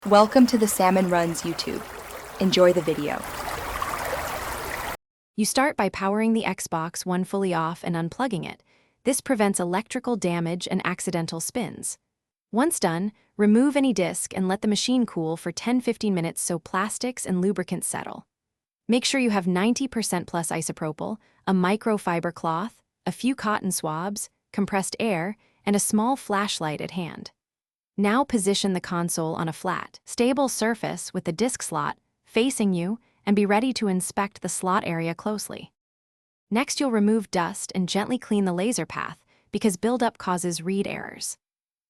Welcome to the Salmon Runs YouTube. Enjoy the video. You start by powering the Xbox One fully off and unplugging it. This prevents electrical damage and accidental spins. Once done, remove any disk and let the machine cool for 10-15 minutes so plastics and lubricants settle. Make sure you have 90% plus isopropyl, a microfiber cloth, a few cotton swabs, compressed air, and a small flashlight at hand. Now position the console on a flat, stable surface with the disk slot facing you and be ready to inspect the slot area closely. Next, you'll remove dust and gently clean the laser path because buildup causes read errors.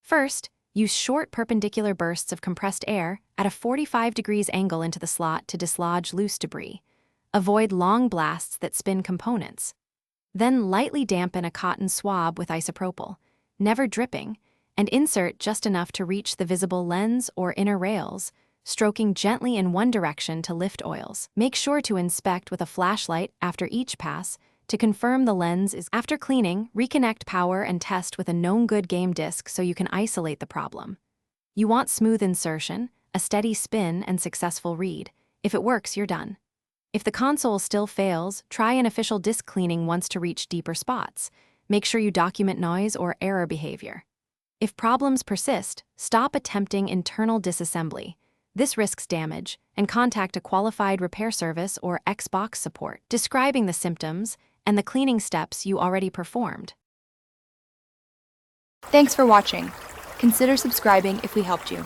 First, use short perpendicular bursts of compressed air at a 45 degrees angle into the slot to dislodge loose debris. Avoid long blasts that spin components. Then lightly dampen a cotton swab with isopropyl, never dripping, and insert just enough to reach the visible lens or inner rails, stroking gently in one direction to lift oils. Make sure to inspect with a flashlight after each pass to confirm the lens is. After cleaning, reconnect power and test with a known good game disc so you can isolate the problem. You want smooth insertion, a steady spin, and successful read. If it works, you're done. If the console still fails, try an official disk cleaning once to reach deeper spots. Make sure you document noise or error behavior. If problems persist, stop attempting internal disassembly. This risks damage, and contact a qualified repair service or Xbox support, describing the symptoms and the cleaning steps you already performed. Thanks for watching. Consider subscribing if we helped you.